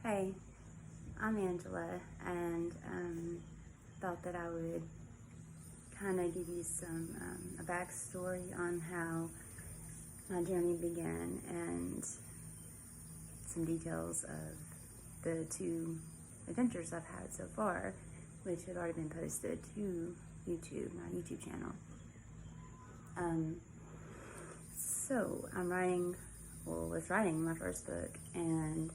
Hey, I'm Angela, and thought that I would kind of give you a backstory on how my journey began and some details of the two adventures I've had so far, which have already been posted to YouTube, my YouTube channel. So I'm was writing my first book, and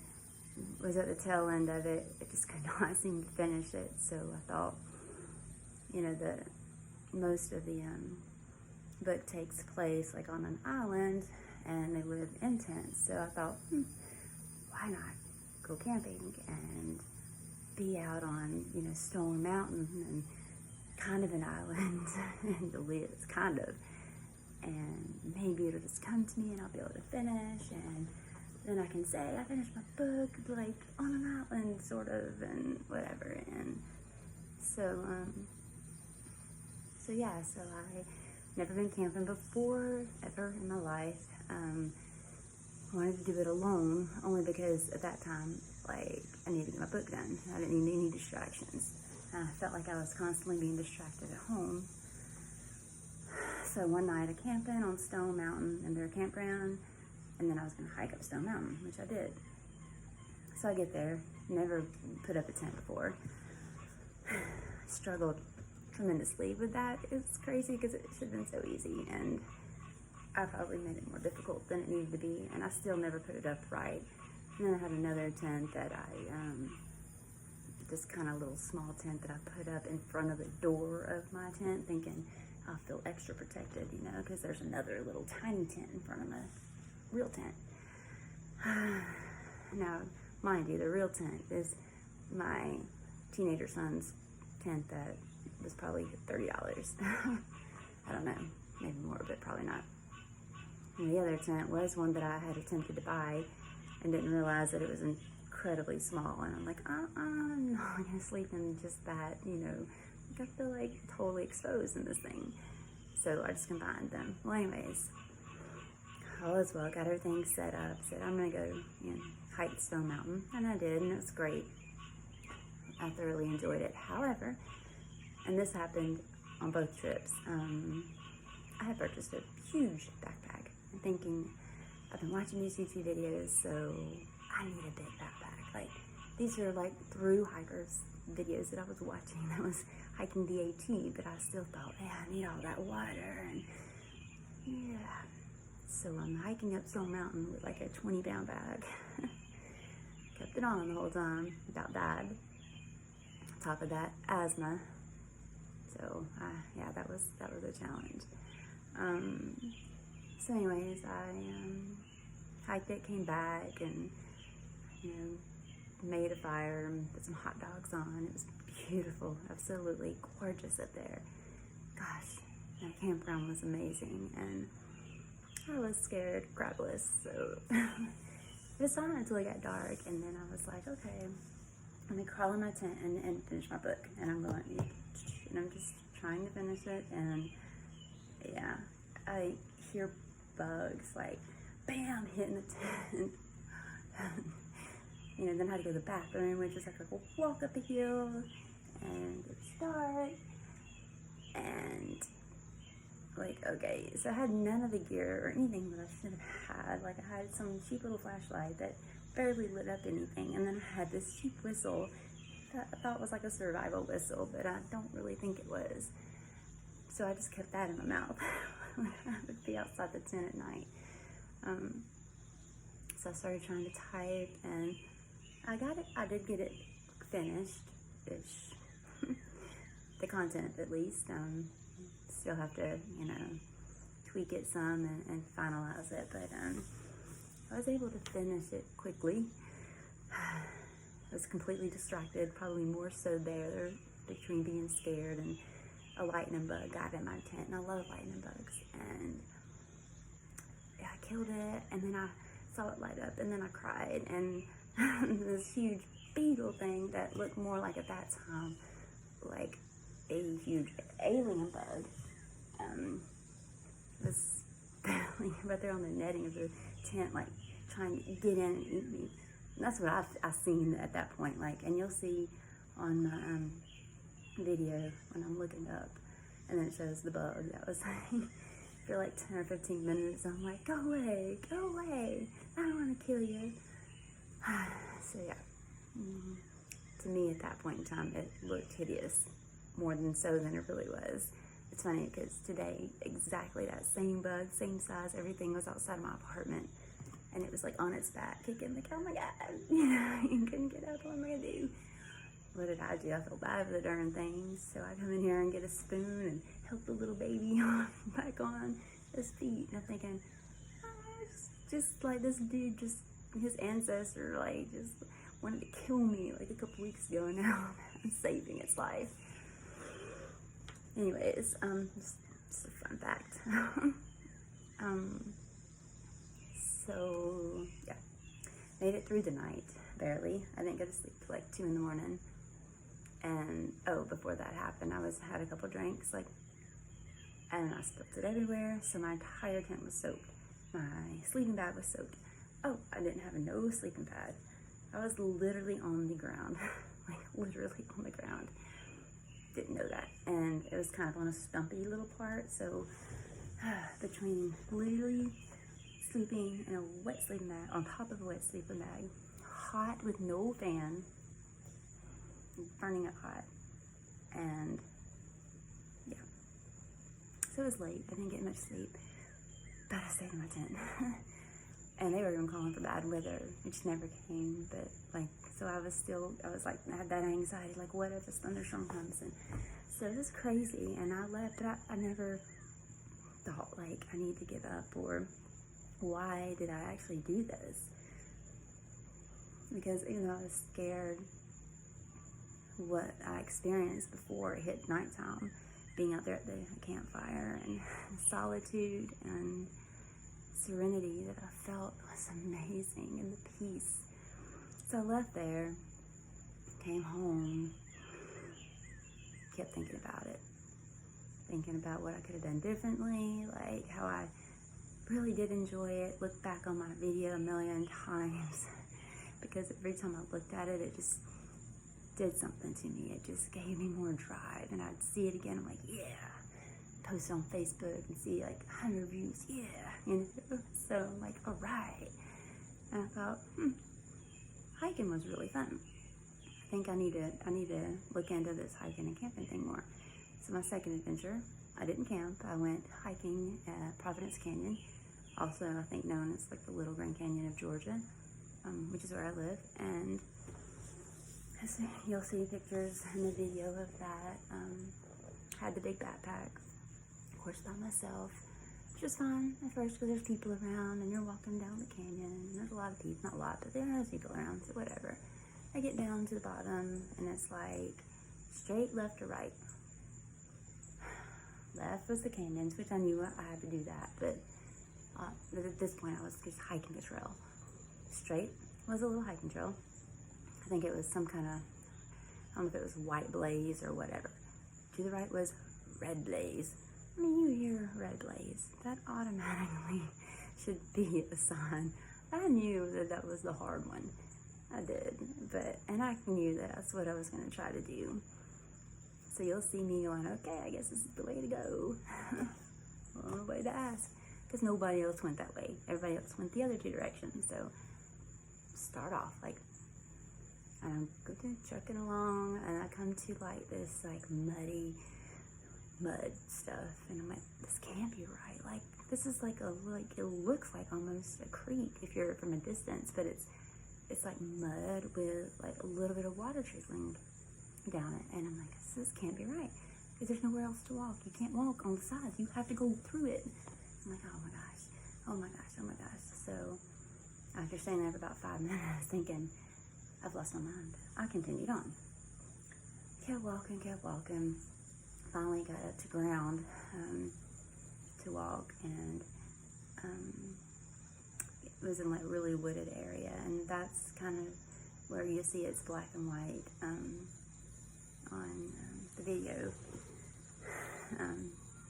was at the tail end of it. I just could not seem to finish it, so I thought, that most of the book takes place like on an island, and they live in tents. So I thought, why not go camping and be out on Stone Mountain and kind of an island and to live, kind of, and maybe it'll just come to me and I'll be able to finish, and then I can say I finished my book like on an island, sort of, and whatever. And so I never been camping before, ever in my life. I wanted to do it alone, only because at that time, like, I needed to get my book done. I didn't need any distractions. I felt like I was constantly being distracted at home. So one night I camping on Stone Mountain in their campground, and then I was going to hike up Stone Mountain, which I did. So I get there, never put up a tent before. Struggled tremendously with that. It's crazy because it should have been so easy, and I probably made it more difficult than it needed to be, and I still never put it up right. And then I had another tent that this kind of little small tent that I put up in front of the door of my tent, thinking I'll feel extra protected, because there's another little tiny tent in front of my real tent. Now, mind you, the real tent is my teenager son's tent that was probably $30. I don't know, maybe more, but probably not. And the other tent was one that I had attempted to buy and didn't realize that it was incredibly small. And I'm like, I'm not going to sleep in just that, I feel like totally exposed in this thing. So I just combined them. Well, anyways, all is well, got everything set up, said I'm going to go hike Stone Mountain, and I did, and it was great. I thoroughly enjoyed it. However, and this happened on both trips, I had purchased a huge backpack, and thinking, I've been watching these YouTube videos, so I need a big backpack. Like, these are like through hikers videos that I was watching that was hiking the AT, but I still thought, man, I need all that water, and yeah. So I'm hiking up Stone Mountain with like a 20-pound bag. Kept it on the whole time, about died. On top of that, asthma. So that was a challenge. So anyways, I hiked it, came back, and made a fire and put some hot dogs on. It was beautiful, absolutely gorgeous up there. Gosh, that campground was amazing, and I was scared crapless, so it was fine until it got dark, and then I was like, okay, let me crawl in my tent and finish my book, and I'm just trying to finish it, and yeah, I hear bugs like bam hitting the tent. Then I had to go to the bathroom, which is like a walk up the hill, and it was dark, and like, okay, so I had none of the gear or anything that I should have had. Like, I had some cheap little flashlight that barely lit up anything, and then I had this cheap whistle that I thought was like a survival whistle, but I don't really think it was. So I just kept that in my mouth when I would be outside the tent at night. So I started trying to type, and I did get it finished-ish. The content, at least. Still have to, tweak it some and finalize it, but I was able to finish it quickly. I was completely distracted, probably more so there between being scared and a lightning bug got in my tent, and I love lightning bugs, and yeah, I killed it, and then I saw it light up, and then I cried, and this huge beetle thing that looked more like at that time like a huge alien bug was right there on the netting of the tent, like trying to get in and eat me. that's what I've seen at that point. Like, and you'll see on my video when I'm looking up, and then it shows the bug that was like for like 10 or 15 minutes. I'm like, go away, I don't want to kill you. So yeah, to me at that point in time, it looked hideous, more than so than it really was. It's funny because today, exactly that same bug, same size, everything was outside of my apartment, and it was like on its back, kicking, like, oh my God, you know, you couldn't get up, what am I gonna do? What did I do? I felt bad for the darn thing, so I come in here and get a spoon and help the little baby back on his feet, and I'm thinking, just like this dude, just his ancestor, like, just wanted to kill me like a couple weeks ago, and now I'm saving its life. Anyways, just a fun fact. So yeah, made it through the night, barely. I didn't go to sleep till like 2 in the morning. And before that happened, I had a couple drinks, like, and I spilled it everywhere, so my entire tent was soaked. My sleeping bag was soaked. Oh, I didn't have no sleeping pad. I was literally on the ground, like literally on the ground. Didn't know that, and it was kind of on a stumpy little part, so between literally sleeping in a wet sleeping bag on top of a wet sleeping bag, hot with no fan, burning up hot, and yeah, so it was late. I didn't get much sleep, but I stayed in my tent. And they were even calling for bad weather, which never came, but like, so I was like, I had that anxiety, like, what if a thunderstorm comes? And so it was crazy, and I left, but I never thought, like, I need to give up, or why did I actually do this? Because even though I was scared, what I experienced before it hit nighttime, being out there at the campfire, and solitude, and serenity that I felt was amazing, and the peace. So I left there, came home, kept thinking about it, thinking about what I could have done differently, like how I really did enjoy it, looked back on my video a million times, because every time I looked at it, it just did something to me. It just gave me more drive, and I'd see it again, I'm like, yeah, post it on Facebook and see like 100 views, yeah, you know, so I'm like, all right. And I thought, hiking was really fun. I think I need to look into this hiking and camping thing more. So my second adventure, I didn't camp. I went hiking at Providence Canyon, also I think known as like the Little Grand Canyon of Georgia, which is where I live. And you'll see pictures in the video of that. Had the big backpack, of course, by myself, which was fun at first because there's people around and you're walking down the canyon and there's a lot of people, not a lot, but there's people around, so whatever. I get down to the bottom and it's like straight left or right. Left was the canyons, which I knew I had to do that, but at this point I was just hiking the trail. Straight was a little hiking trail. I think it was some kind of, I don't know if it was White Blaze or whatever. To the right was Red Blaze. I mean, you hear Red Blaze, that automatically should be a sign. I knew that was the hard one. I did, and I knew that that's what I was going to try to do. So you'll see me going, okay, I guess this is the way to go. Well, nobody to ask, because nobody else went that way. Everybody else went the other two directions. So start off like, I'm trucking along, and I come to like this like mud stuff, and I'm like, this can't be right. Like, this is like it looks like almost a creek if you're from a distance, but it's like mud with like a little bit of water trickling down it, and I'm like, this can't be right, because there's nowhere else to walk. You can't walk on the sides. You have to go through it. I'm like, oh my gosh. So after staying there for about 5 minutes, thinking, I've lost my mind, I continued on. Kept walking. Finally got up to ground to walk, and it was in like really wooded area, and that's kind of where you see it's black and white on the video.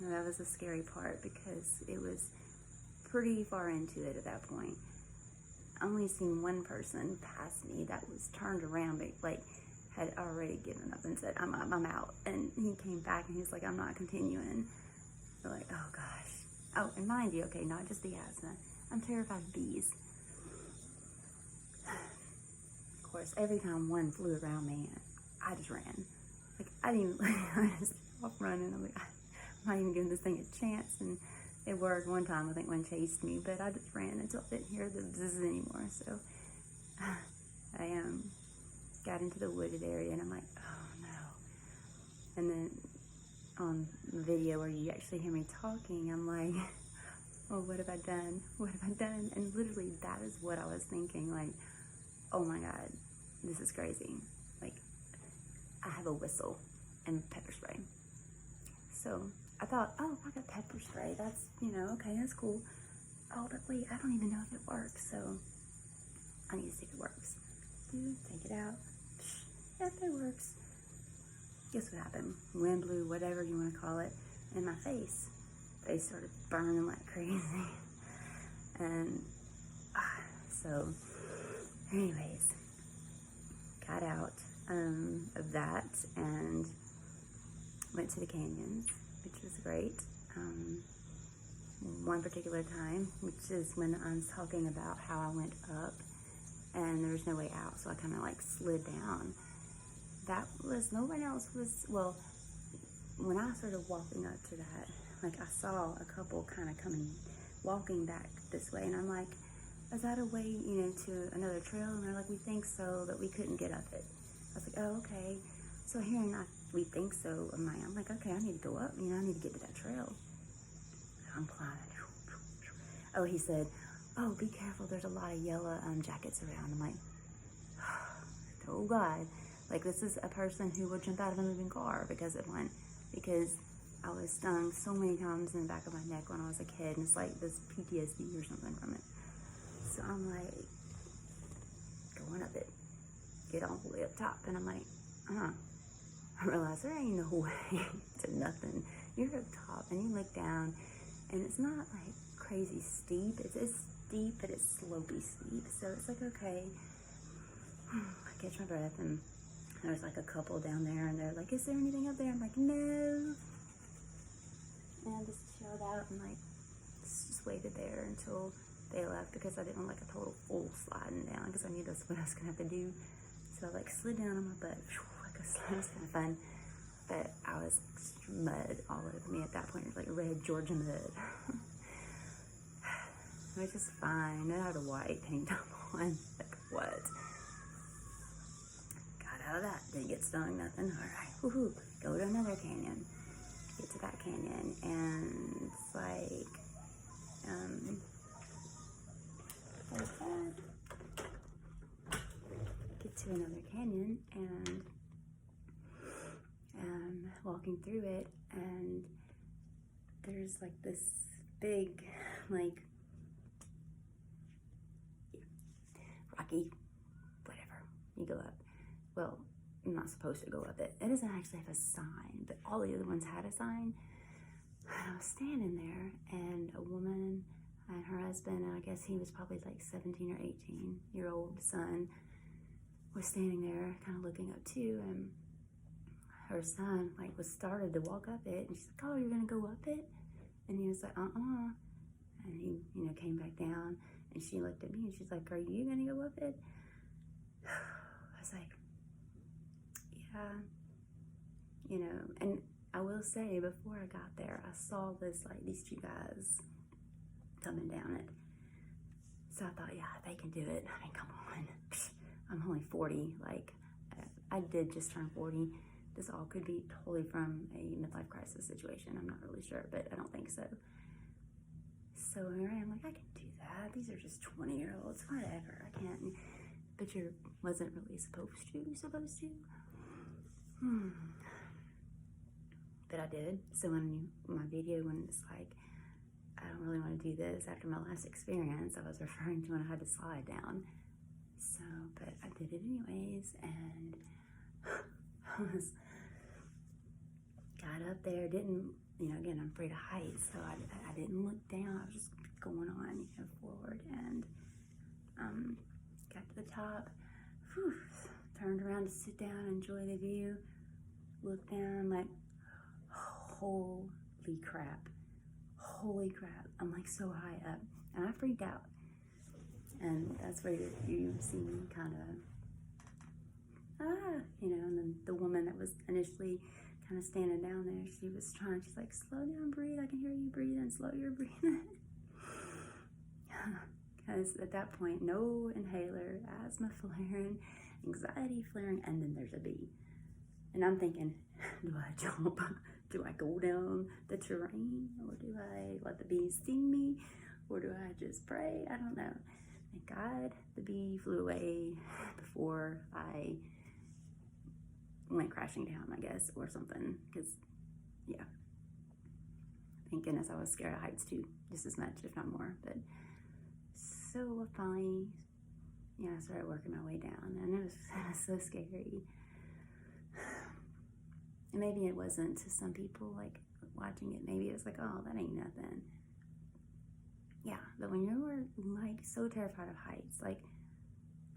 That was a scary part because it was pretty far into it at that point. only seen one person pass me that was turned around, but like had already given up and said, I'm out. And he came back and he's like, I'm not continuing. We're like, oh gosh. Oh, and mind you, okay, not just the asthma. I'm terrified of bees. Of course, every time one flew around me, I just ran. Like, I didn't even, I just off running. I'm like, I'm not even giving this thing a chance. And it worked one time. I think one chased me, but I just ran until I didn't hear the bzzz anymore. So I got into the wooded area, and I'm like, oh no. And then on the video where you actually hear me talking, I'm like, oh, what have I done? What have I done? And literally, that is what I was thinking. Like, oh my God, this is crazy. Like, I have a whistle and pepper spray. So I thought, oh, I got pepper spray. That's, okay, that's cool. Oh, but wait, I don't even know if it works. So I need to see if it works. Take it out. If it works. Guess what happened? Wind blew, whatever you want to call it, in my face. Face started burning like crazy. And so, anyways, got out of that and went to the canyons, which was great. One particular time, which is when I was talking about how I went up and there was no way out, so I kind of like slid down. That was, no one else was, well, when I started walking up to that, like I saw a couple kind of walking back this way, and I'm like, is that a way, to another trail? And they're like, we think so, but we couldn't get up it. I was like, oh, okay. So hearing we think so, I'm like, okay, I need to go up, I need to get to that trail. I'm climbing. Oh, he said, oh, be careful, there's a lot of yellow jackets around. I'm like, oh God. Like, this is a person who would jump out of a moving car because I was stung so many times in the back of my neck when I was a kid, and it's like this PTSD or something from it. So I'm like, going up it, get all the way up top, and I'm like, I realized there ain't no way to nothing. You're up top, and you look down, and it's not like crazy steep. It's steep, but it's slopey steep. So it's like, okay, I catch my breath, and there's like a couple down there, and they're like, is there anything up there? I'm like, no. And I just chilled out and like just waited there until they left because I didn't want like a total full sliding down because I knew that's what I was gonna have to do. So I like slid down on my butt, like a slide. It was kind of fun, but I was mud all over me at that point. It was like red Georgia mud. It was just fine. I had a white tank top on. Like what? Got out of that. Didn't get stung. Nothing. All right. Woohoo! Go to another canyon. Get to that canyon, and it's like, get to another canyon, and walking through it, and there's like this big, like, rocky, whatever, you go up. Well, you're not supposed to go up it. It doesn't actually have a sign, but all the other ones had a sign. And I was standing there, and a woman and her husband, and I guess he was probably like 17 or 18-year-old son, was standing there kind of looking up too, and her son like was started to walk up it, and she's like, oh, you're gonna go up it? And he was like, and he came back down, and she looked at me and she's like, are you gonna go up it? I was like, yeah, and I will say, before I got there, I saw these two guys coming down it. So I thought, yeah, they can do it. I mean, come on. I'm only 40. Like, I did just turn 40. This all could be totally from a midlife crisis situation. I'm not really sure, but I don't think so. So here I am, like, I can do that. These are just 20-year-olds, whatever. I can't. But you wasn't really supposed to. But I did. So when my video, when it's like, I don't really want to do this after my last experience, I was referring to when I had to slide down. So, but I did it anyways, and I got up there, didn't, again, I'm afraid of heights, so I didn't look down. I was just going on, forward, and got to the top, whew, turned around to sit down, enjoy the view, look down, like, holy crap, I'm like so high up, and I freaked out. And that's where you see me kind of, and then the woman that was initially kind of standing down there, she's like, slow down, breathe, I can hear you breathing, slow your breathing. Because at that point, no inhaler, asthma flaring, anxiety flaring, and then there's a bee. And I'm thinking, do I jump? Do I go down the terrain? Or do I let the bees sting me? Or do I just pray? I don't know. Thank God the bee flew away before I went crashing down, I guess, or something. Because, yeah. Thank goodness I was scared of heights too, just as much, if not more. But so finally, I started working my way down, and it was so scary. And maybe it wasn't to some people, like, watching it, maybe it was like, oh, that ain't nothing. Yeah, but when you're, like, so terrified of heights, like,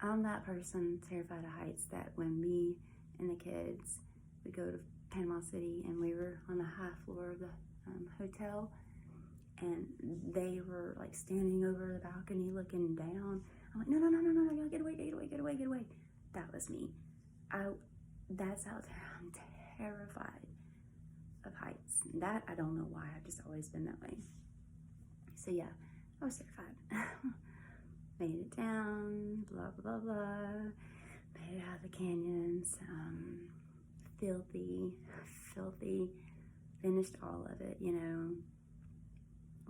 I'm that person terrified of heights that when me and the kids would go to Panama City, and we were on the high floor of the hotel, and they were, like, standing over the balcony looking down. I'm like, no, y'all get away. That was me. That's how I'm terrified of heights. That, I don't know why, I've just always been that way. So yeah, I was terrified. Made it down, blah, blah, blah. Made it out of the canyons. Filthy. Finished all of it,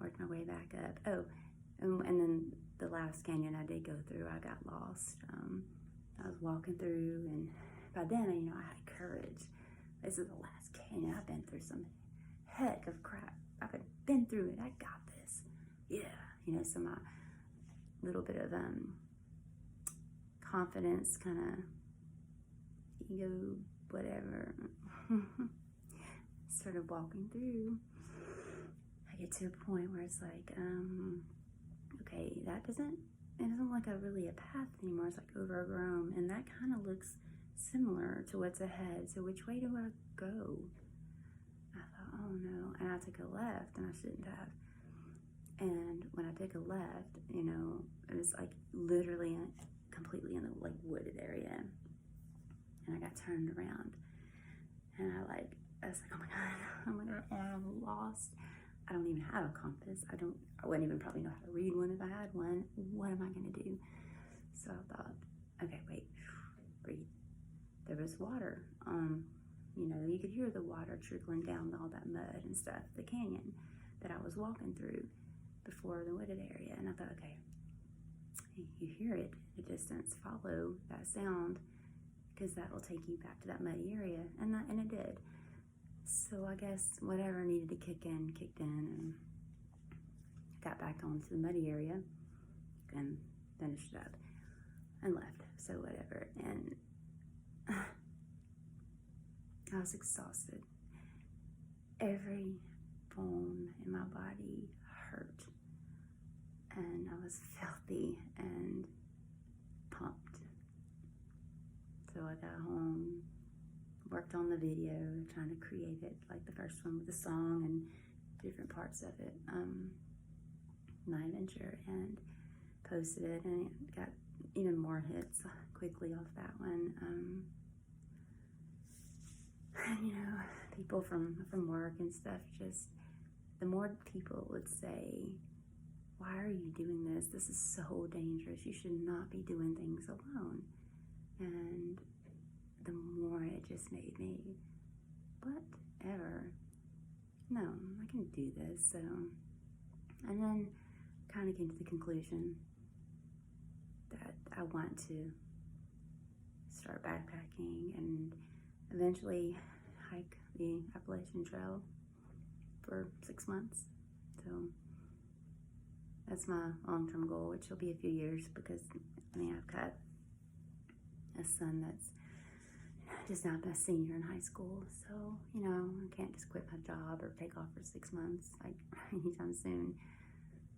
Worked my way back up. Oh, and then the last canyon I did go through, I got lost. I was walking through, and by then, I had courage. This is the last canyon. I've been through some heck of crap. I've been through it. I got this. Yeah. So my little bit of confidence, kind of ego, whatever, started walking through. I get to a point where it's like, okay, it doesn't look like really a path anymore. It's like overgrown, and that kind of looks similar to what's ahead. So which way do I go? I thought, oh no, and I took a left, and I shouldn't have. And when I took a left, it was like literally completely in the like wooded area, and I got turned around, and I was like, oh my god, I'm lost. I don't even have a compass. I wouldn't even probably know how to read one if I had one. What am I gonna do? So I thought, okay, wait, breathe. There was water. You could hear the water trickling down all that mud and stuff, the canyon that I was walking through before the wooded area. And I thought, okay, you hear it in the distance, follow that sound, because that will take you back to that muddy area. And it did. So I guess whatever needed to kicked in, and got back onto the muddy area and finished it up and left. So whatever. And I was exhausted. Every bone in my body hurt. And I was filthy and pumped. So I got home, worked on the video, trying to create it, like the first one with the song and different parts of it, my adventure, and posted it, and it got even more hits quickly off that one. And people from work and stuff, just the more people would say, why are you doing this? This is so dangerous. You should not be doing things alone. And the more it just made me, whatever. No, I can do this. So, and then kind of came to the conclusion that I want to start backpacking and eventually hike the Appalachian Trail for 6 months. So that's my long-term goal, which will be a few years, because I've got a son that's just now a senior in high school, so I can't just quit my job or take off for 6 months like anytime soon.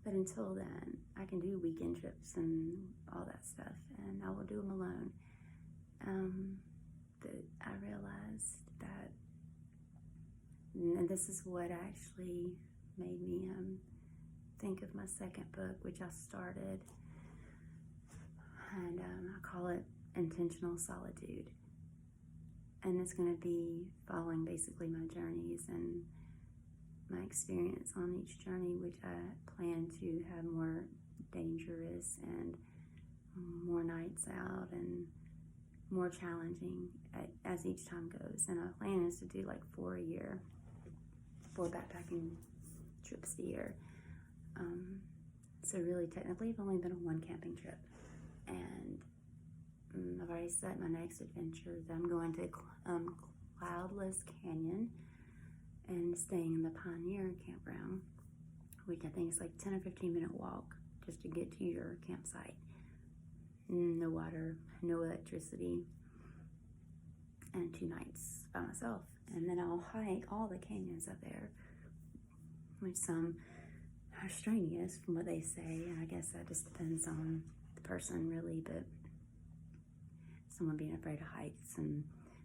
But until then, I can do weekend trips and all that stuff, and I will do them alone. That I realized that, and this is what actually made me think of my second book, which I started, and I call it Intentional Solitude. And it's going to be following basically my journeys and my experience on each journey, which I plan to have more dangerous and more nights out and more challenging as each time goes. And our plan is to do like 4 a year, 4 backpacking trips a year. So really, technically, I've only been on 1 camping trip, and I've already set my next adventure. I'm going to Cloudless Canyon and staying in the Pioneer Campground, which I think is like 10 or 15 minute walk just to get to your campsite. No water, no electricity, and 2 nights by myself. And then I'll hike all the canyons up there, which some are strenuous from what they say. And I guess that just depends on the person really, but someone being afraid of heights and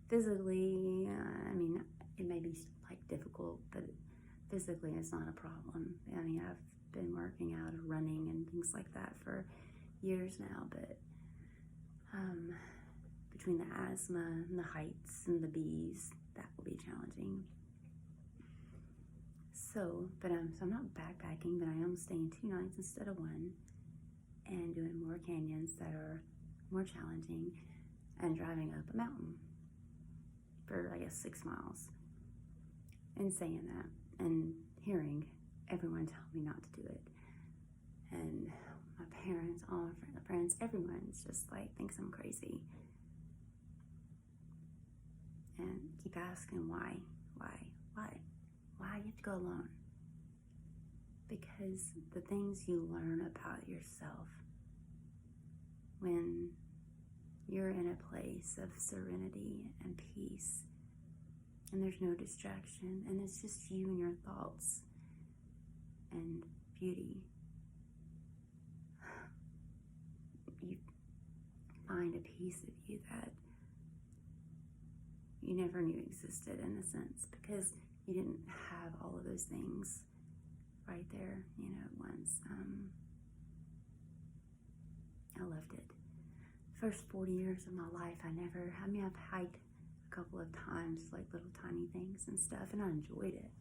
physically, I mean, it may be like difficult, but physically it's not a problem. I mean, I've been working out or running and things like that for years now, but between the asthma and the heights and the bees, that will be challenging. So I'm not backpacking, but I am staying 2 nights instead of 1 and doing more canyons that are more challenging and driving up a mountain for, I guess, 6 miles. And saying that and hearing everyone tell me not to do it. And my parents, all my friends, everyone's just like thinks I'm crazy. And keep asking why you have to go alone? Because the things you learn about yourself when you're in a place of serenity and peace, and there's no distraction, and it's just you and your thoughts and beauty, you find a piece of you that you never knew existed, in a sense, because you didn't have all of those things right there, at once. I loved it. First 40 years of my life, I've hiked a couple of times, like little tiny things and stuff, and I enjoyed it,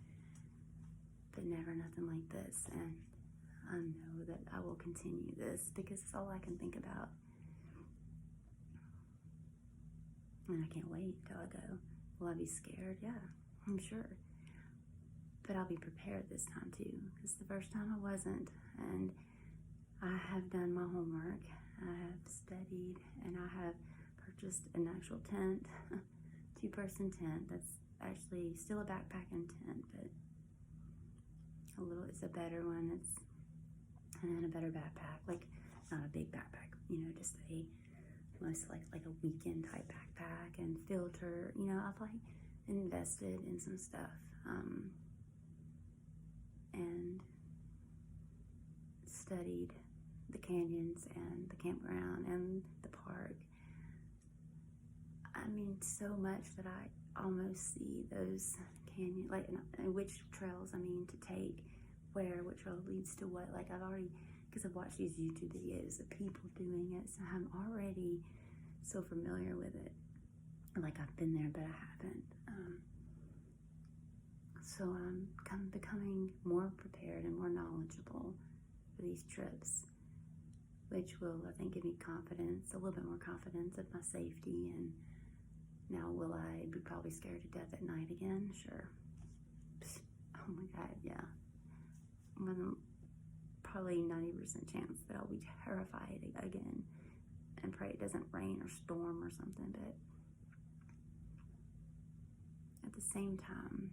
but never nothing like this. And I know that I will continue this because it's all I can think about. And I can't wait till I go. Will I be scared? Yeah, I'm sure. But I'll be prepared this time too, because the first time I wasn't. And I have done my homework. I have studied, and I have purchased an actual tent, 2-person tent. That's actually still a backpacking tent, but it's a better one. And a better backpack, like not a big backpack, just most like a weekend type backpack and filter. I've like invested in some stuff, and studied the canyons and the campground and the park. I mean, so much that I almost see those canyon, like, and which trails to take, what trail leads to what. Like, because I've watched these YouTube videos of people doing it, so I'm already so familiar with it. Like, I've been there, but I haven't. So I'm becoming more prepared and more knowledgeable for these trips, which will, I think, give me confidence, a little bit more confidence of my safety. And now, will I be probably scared to death at night again? Sure. Oh my God, yeah. Probably 90% chance that I'll be terrified again, and pray it doesn't rain or storm or something. But at the same time,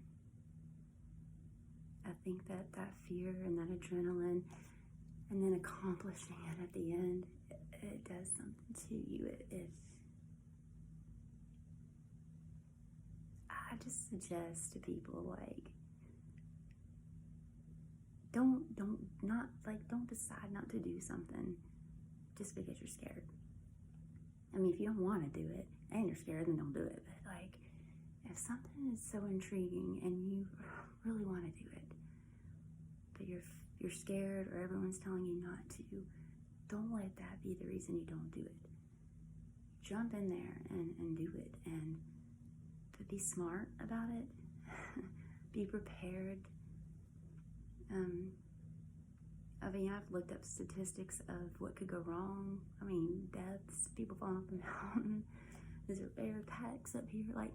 I think that fear and that adrenaline, and then accomplishing it at the end, it does something to you. I just suggest to people, like, don't decide not to do something just because you're scared. I mean, if you don't want to do it and you're scared, then don't do it. But like, if something is so intriguing and you really want to do it, but you're scared or everyone's telling you not to, don't let that be the reason you don't do it. Jump in there and do it, but be smart about it. Be prepared. I mean, I've looked up statistics of what could go wrong. I mean, deaths, people falling off the mountain. Is there bear attacks up here? Like,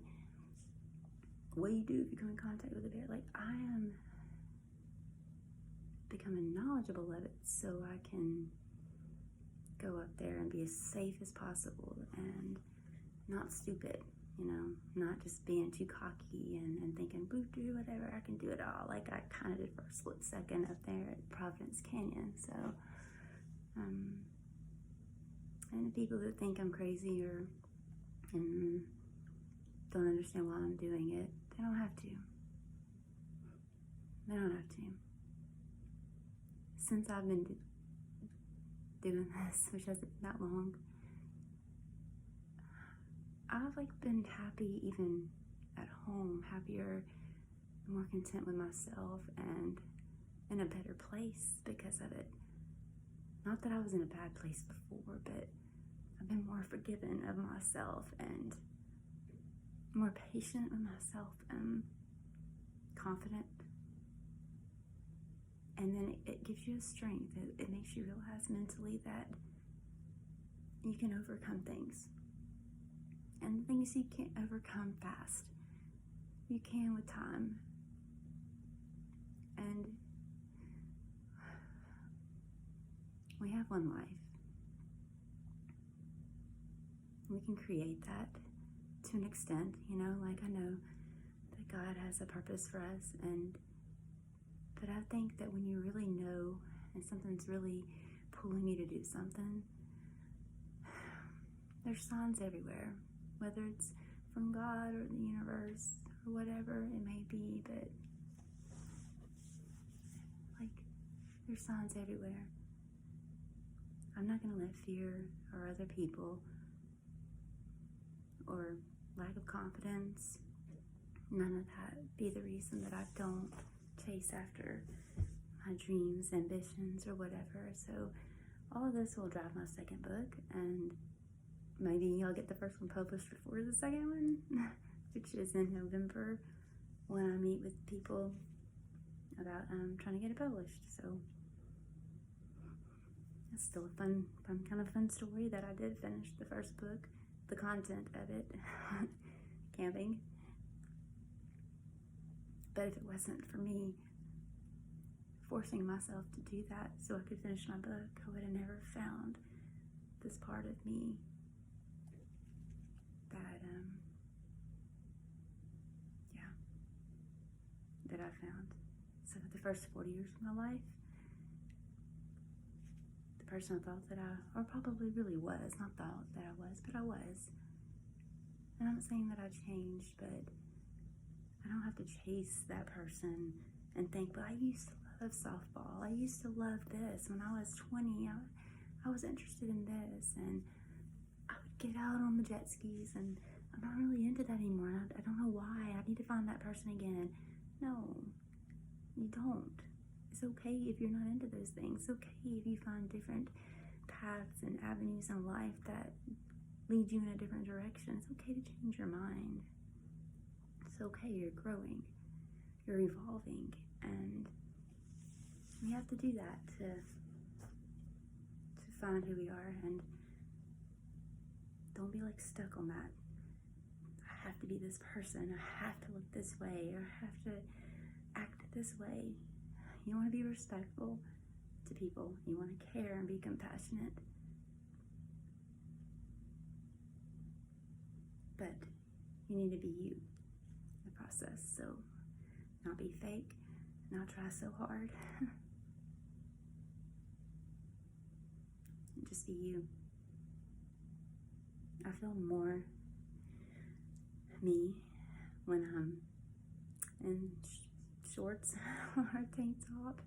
what do you do if you come in contact with a bear? Like, I am becoming knowledgeable of it so I can go up there and be as safe as possible and not stupid, not just being too cocky and thinking, boo doo, whatever, I can do it all, like I kind of did for a split second up there at Providence Canyon. So, and the people that think I'm crazy and don't understand why I'm doing it, they don't have to. They don't have to. Since I've been doing this, which hasn't been that long, I've been happy even at home, happier, more content with myself, and in a better place because of it. Not that I was in a bad place before, but I've been more forgiving of myself and more patient with myself and confident. And then it gives you a strength. It makes you realize mentally that you can overcome things. And things you can't overcome fast, you can with time. And we have one life. We can create that to an extent, like I know that God has a purpose for us, but I think that when you really know and something's really pulling you to do something, there's signs everywhere. Whether it's from God or the universe or whatever it may be, but there's signs everywhere. I'm not going to let fear or other people or lack of confidence, none of that be the reason that I don't chase after my dreams, ambitions, or whatever. So all of this will drive my second book, and maybe I'll get the first one published before the second one, which is in November when I meet with people about trying to get it published. So it's still a fun story that I did finish the first book, the content of it, camping. But if it wasn't for me forcing myself to do that so I could finish my book, I would have never found this part of me that I found. So the first 40 years of my life, the person I thought that or probably really was, not thought that I was, but I was. And I'm not saying that I changed, but I don't have to chase that person and think, but I used to love softball. I used to love this. When I was 20, I was interested in this, and I would get out on the jet skis, and I'm not really into that anymore. I don't know why. I need to find that person again. No, you don't. It's okay if you're not into those things. It's okay if you find different paths and avenues in life that lead you in a different direction. It's okay to change your mind. It's okay, you're growing, you're evolving, and we have to do that to find who we are. And don't be stuck on that. I have to be this person, I have to look this way, or I have to act this way. You want to be respectful to people. You want to care and be compassionate. But you need to be you in the process. So not be fake, not try so hard. Just be you. I feel more me when I'm in shorts or a tank top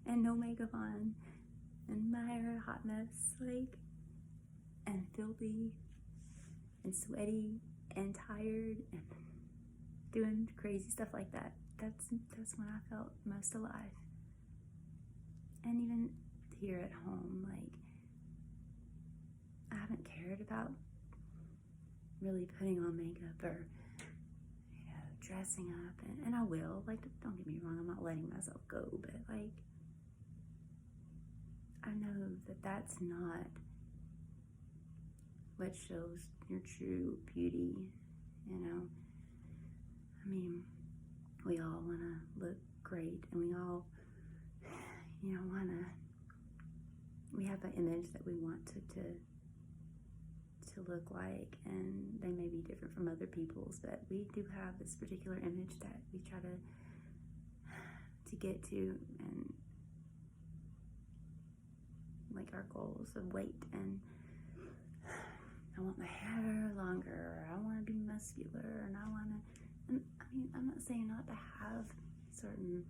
and no makeup on, and my hair a hot mess, like, and filthy, and sweaty, and tired, and doing crazy stuff like that. That's when I felt most alive. And even here at home, like, I haven't cared about really putting on makeup or, dressing up, and I will, like, don't get me wrong, I'm not letting myself go, but, like, I know that that's not what shows your true beauty, I mean, we all want to look great, and we all, we have an image that we want to look like, and they may be different from other people's, but we do have this particular image that we try to get to, and like our goals of weight, and I want my hair longer, or I want to be muscular, and I'm not saying not to have certain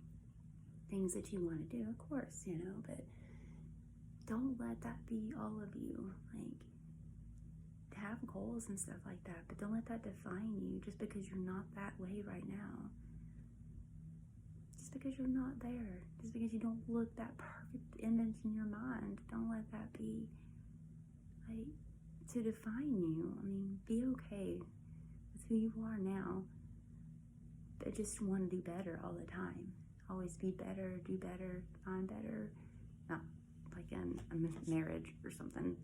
things that you want to do, of course, but don't let that be all of you. Like, have goals and stuff like that, but don't let that define you just because you're not that way right now. Just because you're not there, just because you don't look that perfect image in your mind, don't let that be, like, to define you. I mean, be okay with who you are now, but just want to do better all the time. Always be better, do better, find better. Not like in a marriage or something.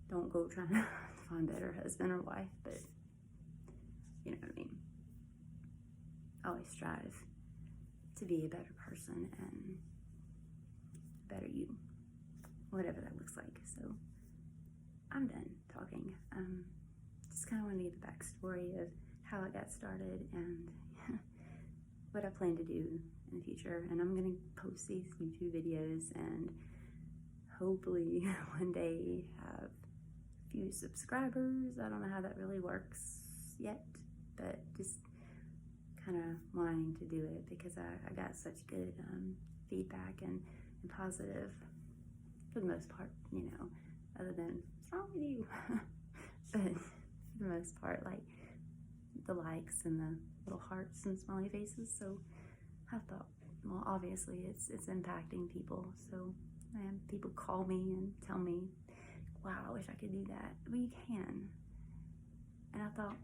Don't go trying to find a better husband or wife, but you know what I mean. Always strive to be a better person and a better you, whatever that looks like. So I'm done talking. Just kind of wanted to give the backstory of how I got started and what I plan to do in the future. And I'm gonna post these YouTube videos and hopefully one day have few subscribers. I don't know how that really works yet, but just kind of wanting to do it because I got such good feedback and positive, for the most part, other than what's wrong with you, but for the most part, like the likes and the little hearts and smiley faces. So I thought, well, obviously it's impacting people. So people call me and tell me, wow, I wish I could do that. Well, you can. And I thought,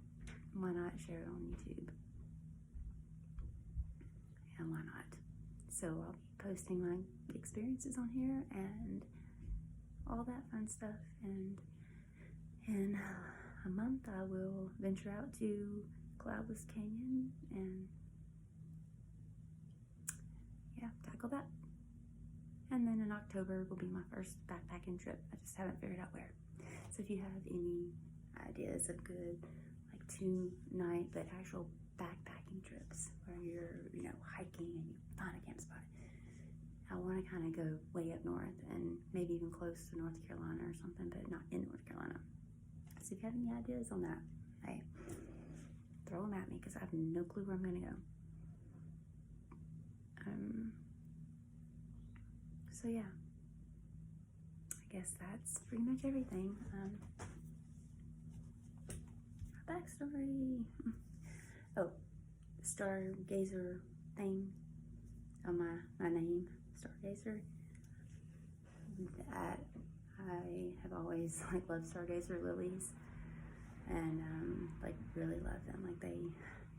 why not share it on YouTube? And why not? So I'll be posting my experiences on here and all that fun stuff. And in a month, I will venture out to Cloudless Canyon and, tackle that. And then in October will be my first backpacking trip. I just haven't figured out where. So if you have any ideas of good, like 2-night, but actual backpacking trips where you're, hiking and you find a camp spot. I want to kind of go way up north and maybe even close to North Carolina or something, but not in North Carolina. So if you have any ideas on that, hey, throw them at me because I have no clue where I'm going to go. So yeah, I guess that's pretty much everything. Backstory. Oh, Stargazer thing on my name, Stargazer. That I have always loved Stargazer lilies, and really love them.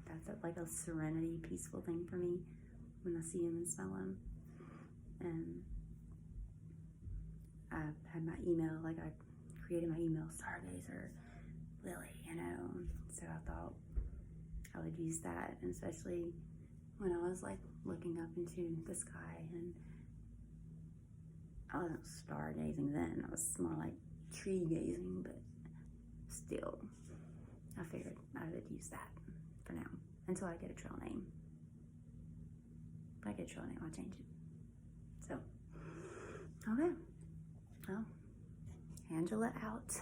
That's a serenity, peaceful thing for me when I see them and smell them. And I had my email, I created my email, Stargazer Lily, so I thought I would use that, and especially when I was looking up into the sky, and I wasn't stargazing then, I was more like tree gazing, but still, I figured I would use that for now, until I get a trail name. If I get a trail name, I'll change it. So, okay. Well, Angela out.